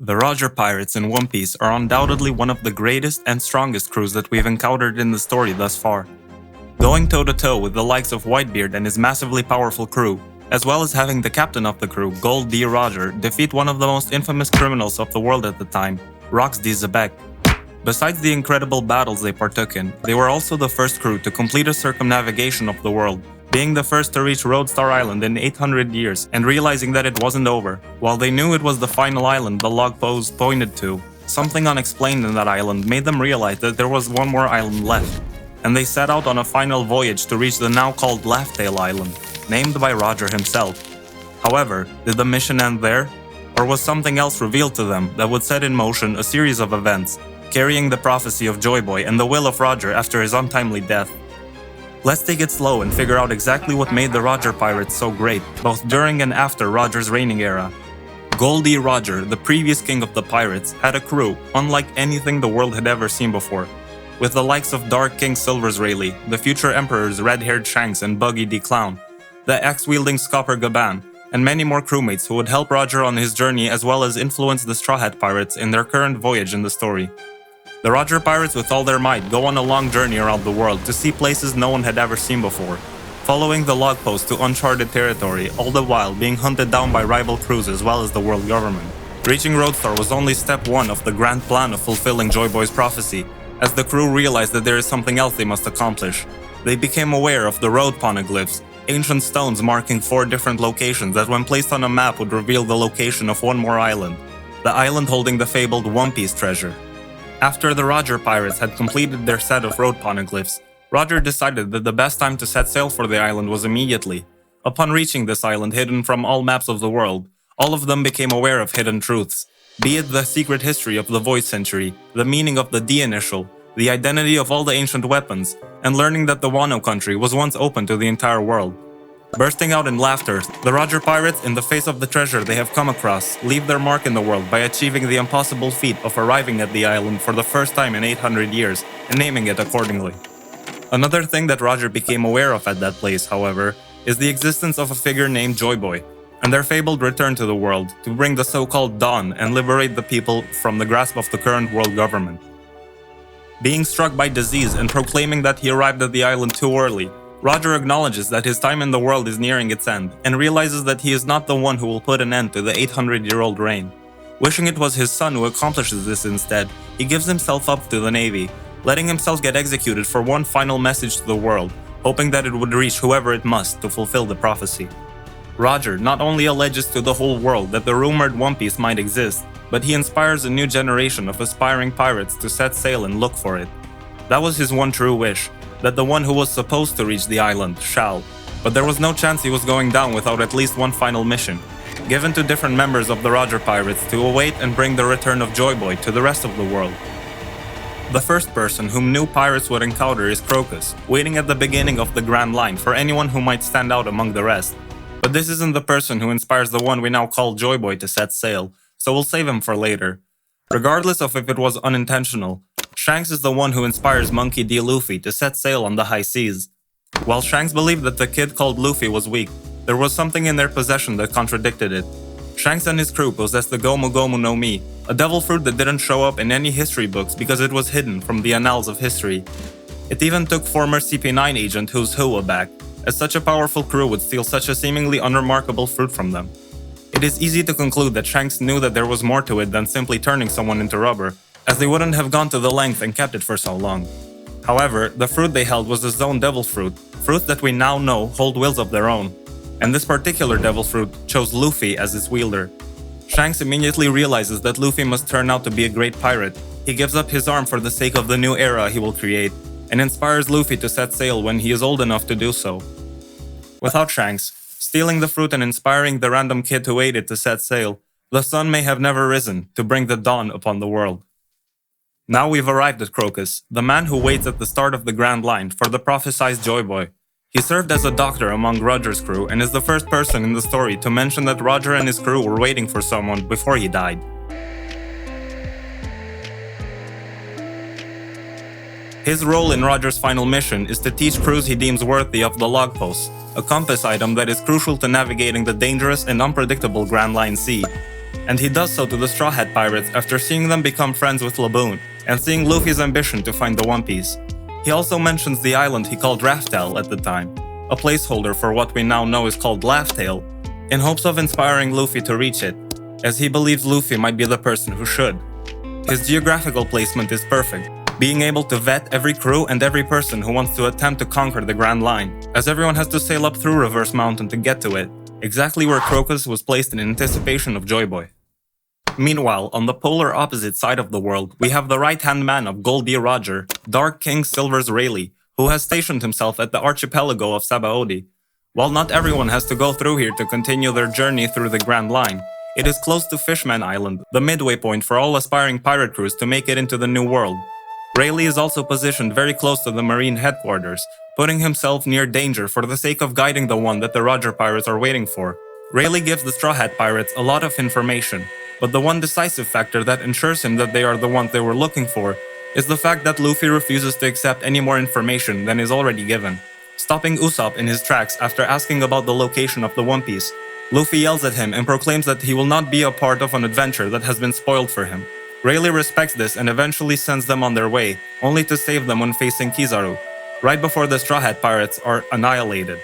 The Roger Pirates in One Piece are undoubtedly one of the greatest and strongest crews that we've encountered in the story thus far. Going toe-to-toe with the likes of Whitebeard and his massively powerful crew, as well as having the captain of the crew, Gold D. Roger, defeat one of the most infamous criminals of the world at the time, Rox D. Zebek. Besides the incredible battles they partook in, they were also the first crew to complete a circumnavigation of the world, being the first to reach Roadstar Island in 800 years and realizing that it wasn't over. While they knew it was the final island the log post pointed to, something unexplained in that island made them realize that there was one more island left, and they set out on a final voyage to reach the now called Laughtail Island, named by Roger himself. However, did the mission end there? Or was something else revealed to them that would set in motion a series of events, carrying the prophecy of Joy Boy and the will of Roger after his untimely death? Let's take it slow and figure out exactly what made the Roger Pirates so great, both during and after Roger's reigning era. Goldie Roger, the previous king of the pirates, had a crew unlike anything the world had ever seen before, with the likes of Dark King Silver's Rayleigh, the future emperor's red-haired Shanks and Buggy D. Clown, the axe-wielding Scopper Gaban, and many more crewmates who would help Roger on his journey as well as influence the Straw Hat Pirates in their current voyage in the story. The Roger Pirates with all their might go on a long journey around the world to see places no one had ever seen before, following the log post to uncharted territory, all the while being hunted down by rival crews as well as the world government. Reaching Roadstar was only step one of the grand plan of fulfilling Joy Boy's prophecy, as the crew realized that there is something else they must accomplish. They became aware of the road poneglyphs, ancient stones marking 4 different locations that when placed on a map would reveal the location of one more island, the island holding the fabled One Piece treasure. After the Roger Pirates had completed their set of road poneglyphs, Roger decided that the best time to set sail for the island was immediately. Upon reaching this island hidden from all maps of the world, all of them became aware of hidden truths, be it the secret history of the Void Century, the meaning of the D initial, the identity of all the ancient weapons, and learning that the Wano country was once open to the entire world. Bursting out in laughter, the Roger Pirates, in the face of the treasure they have come across, leave their mark in the world by achieving the impossible feat of arriving at the island for the first time in 800 years and naming it accordingly. Another thing that Roger became aware of at that place, however, is the existence of a figure named Joy Boy, and their fabled return to the world to bring the so-called dawn and liberate the people from the grasp of the current world government. Being struck by disease and proclaiming that he arrived at the island too early, Roger acknowledges that his time in the world is nearing its end and realizes that he is not the one who will put an end to the 800-year-old reign. Wishing it was his son who accomplishes this instead, he gives himself up to the Navy, letting himself get executed for one final message to the world, hoping that it would reach whoever it must to fulfill the prophecy. Roger not only alleges to the whole world that the rumored One Piece might exist, but he inspires a new generation of aspiring pirates to set sail and look for it. That was his one true wish, that the one who was supposed to reach the island shall, but there was no chance he was going down without at least one final mission, given to different members of the Roger Pirates to await and bring the return of Joy Boy to the rest of the world. The first person whom new pirates would encounter is Crocus, waiting at the beginning of the Grand Line for anyone who might stand out among the rest. But this isn't the person who inspires the one we now call Joy Boy to set sail, so we'll save him for later. Regardless of if it was unintentional, Shanks is the one who inspires Monkey D. Luffy to set sail on the high seas. While Shanks believed that the kid called Luffy was weak, there was something in their possession that contradicted it. Shanks and his crew possessed the Gomu Gomu no Mi, a devil fruit that didn't show up in any history books because it was hidden from the annals of history. It even took former CP9 agent Who's Who aback, as such a powerful crew would steal such a seemingly unremarkable fruit from them. It is easy to conclude that Shanks knew that there was more to it than simply turning someone into rubber, as they wouldn't have gone to the length and kept it for so long. However, the fruit they held was the Zone Devil Fruit, fruits that we now know hold wills of their own, and this particular devil fruit chose Luffy as its wielder. Shanks immediately realizes that Luffy must turn out to be a great pirate. He gives up his arm for the sake of the new era he will create, and inspires Luffy to set sail when he is old enough to do so. Without Shanks, stealing the fruit and inspiring the random kid who ate it to set sail, the sun may have never risen to bring the dawn upon the world. Now we've arrived at Crocus, the man who waits at the start of the Grand Line for the prophesized Joy Boy. He served as a doctor among Roger's crew and is the first person in the story to mention that Roger and his crew were waiting for someone before he died. His role in Roger's final mission is to teach crews he deems worthy of the log posts, a compass item that is crucial to navigating the dangerous and unpredictable Grand Line Sea. and he does so to the Straw Hat Pirates after seeing them become friends with Laboon, and seeing Luffy's ambition to find the One Piece. He also mentions the island he called Raftel at the time, a placeholder for what we now know is called Laugh-Tale, in hopes of inspiring Luffy to reach it, as he believes Luffy might be the person who should. His geographical placement is perfect, being able to vet every crew and every person who wants to attempt to conquer the Grand Line, as everyone has to sail up through Reverse Mountain to get to it, exactly where Crocus was placed in anticipation of Joy Boy. Meanwhile, on the polar opposite side of the world, we have the right-hand man of Goldie Roger, Dark King Silver's Rayleigh, who has stationed himself at the archipelago of Sabaody. While not everyone has to go through here to continue their journey through the Grand Line, it is close to Fishman Island, the midway point for all aspiring pirate crews to make it into the New World. Rayleigh is also positioned very close to the Marine headquarters, putting himself near danger for the sake of guiding the one that the Roger Pirates are waiting for. Rayleigh gives the Straw Hat Pirates a lot of information, but the one decisive factor that ensures him that they are the ones they were looking for is the fact that Luffy refuses to accept any more information than is already given, stopping Usopp in his tracks after asking about the location of the One Piece. Luffy yells at him and proclaims that he will not be a part of an adventure that has been spoiled for him. Rayleigh respects this and eventually sends them on their way, only to save them when facing Kizaru, right before the Straw Hat Pirates are annihilated.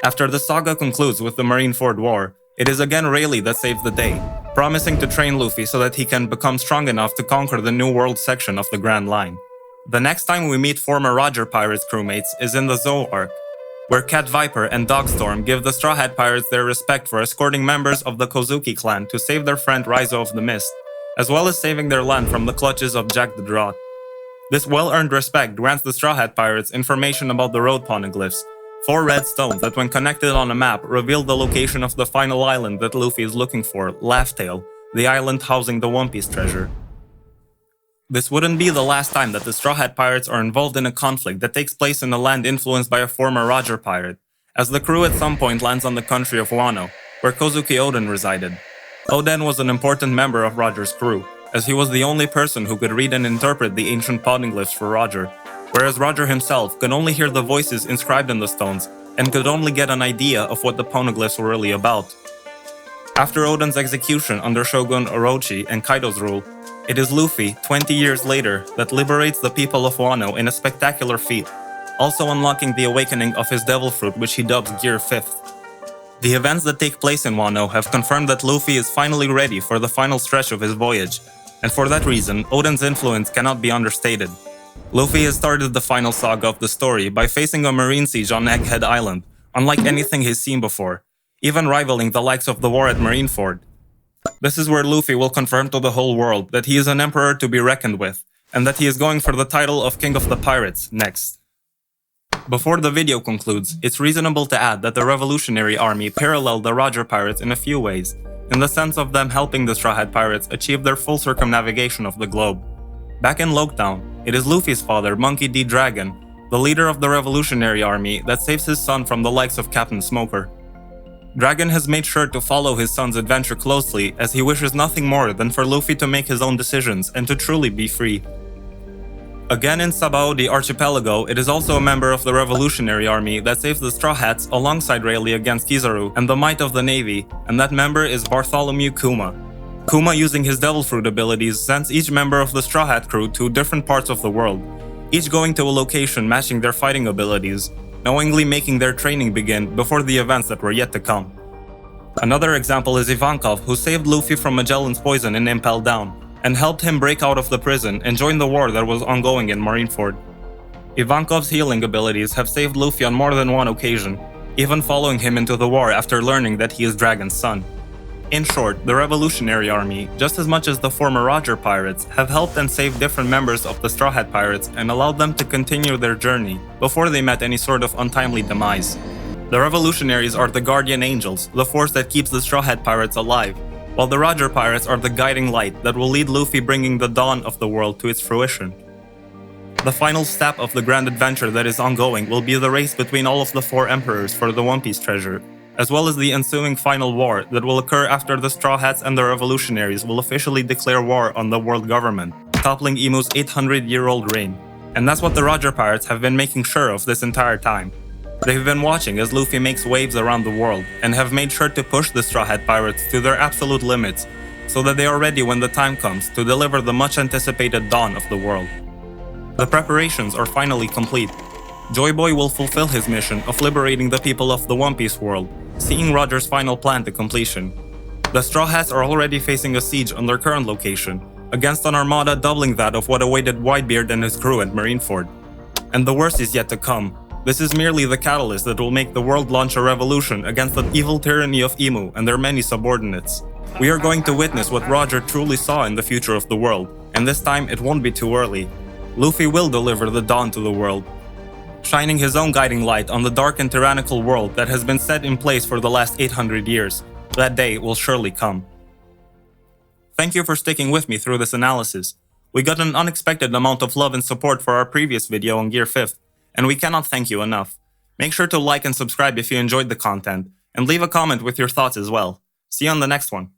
After the saga concludes with the Marineford War, it is again Rayleigh that saves the day, promising to train Luffy so that he can become strong enough to conquer the New World section of the Grand Line. The next time we meet former Roger Pirates crewmates is in the Zou arc, where Cat Viper and Dogstorm give the Straw Hat Pirates their respect for escorting members of the Kozuki clan to save their friend Raizo of the Mist, as well as saving their land from the clutches of Jack the Draught. This well-earned respect grants the Straw Hat Pirates information about the road poneglyphs, 4 red stones that when connected on a map reveal the location of the final island that Luffy is looking for, Laugh-Tale, the island housing the One Piece treasure. This wouldn't be the last time that the Straw Hat Pirates are involved in a conflict that takes place in a land influenced by a former Roger pirate, as the crew at some point lands on the country of Wano, where Kozuki Oden resided. Oden was an important member of Roger's crew, as he was the only person who could read and interpret the ancient poneglyphs for Roger, whereas Roger himself could only hear the voices inscribed in the stones and could only get an idea of what the poneglyphs were really about. After Oden's execution under Shogun Orochi and Kaido's rule, it is Luffy, 20 years later, that liberates the people of Wano in a spectacular feat, also unlocking the awakening of his Devil Fruit, which he dubs Gear 5th. The events that take place in Wano have confirmed that Luffy is finally ready for the final stretch of his voyage, and for that reason, Oden's influence cannot be understated. Luffy has started the final saga of the story by facing a marine siege on Egghead Island, unlike anything he's seen before, even rivaling the likes of the war at Marineford. This is where Luffy will confirm to the whole world that he is an emperor to be reckoned with, and that he is going for the title of King of the Pirates next. Before the video concludes, it's reasonable to add that the Revolutionary Army paralleled the Roger Pirates in a few ways, in the sense of them helping the Straw Hat Pirates achieve their full circumnavigation of the globe. Back in Loketown, it is Luffy's father, Monkey D. Dragon, the leader of the Revolutionary Army, that saves his son from the likes of Captain Smoker. Dragon has made sure to follow his son's adventure closely, as he wishes nothing more than for Luffy to make his own decisions and to truly be free. Again in Sabaody Archipelago, it is also a member of the Revolutionary Army that saves the Straw Hats alongside Rayleigh against Kizaru and the might of the Navy, and that member is Bartholomew Kuma. Kuma, using his Devil Fruit abilities, sends each member of the Straw Hat crew to different parts of the world, each going to a location matching their fighting abilities, knowingly making their training begin before the events that were yet to come. Another example is Ivankov, who saved Luffy from Magellan's poison in Impel Down, and helped him break out of the prison and join the war that was ongoing in Marineford. Ivankov's healing abilities have saved Luffy on more than one occasion, even following him into the war after learning that he is Dragon's son. In short, the Revolutionary Army, just as much as the former Roger Pirates, have helped and saved different members of the Straw Hat Pirates and allowed them to continue their journey before they met any sort of untimely demise. The Revolutionaries are the guardian angels, the force that keeps the Straw Hat Pirates alive, while the Roger Pirates are the guiding light that will lead Luffy, bringing the dawn of the world to its fruition. The final step of the grand adventure that is ongoing will be the race between all of the 4 emperors for the One Piece treasure, as well as the ensuing final war that will occur after the Straw Hats and the Revolutionaries will officially declare war on the world government, toppling Imu's 800-year-old reign. And that's what the Roger Pirates have been making sure of this entire time. They've been watching as Luffy makes waves around the world, and have made sure to push the Straw Hat Pirates to their absolute limits, so that they are ready when the time comes to deliver the much-anticipated dawn of the world. The preparations are finally complete. Joy Boy will fulfill his mission of liberating the people of the One Piece world, seeing Roger's final plan to completion. The Straw Hats are already facing a siege on their current location, against an armada doubling that of what awaited Whitebeard and his crew at Marineford. And the worst is yet to come. This is merely the catalyst that will make the world launch a revolution against the evil tyranny of Imu and their many subordinates. We are going to witness what Roger truly saw in the future of the world, and this time it won't be too early. Luffy will deliver the dawn to the world, shining his own guiding light on the dark and tyrannical world that has been set in place for the last 800 years. That day will surely come. Thank you for sticking with me through this analysis. We got an unexpected amount of love and support for our previous video on Gear 5th, and we cannot thank you enough. Make sure to like and subscribe if you enjoyed the content, and leave a comment with your thoughts as well. See you on the next one.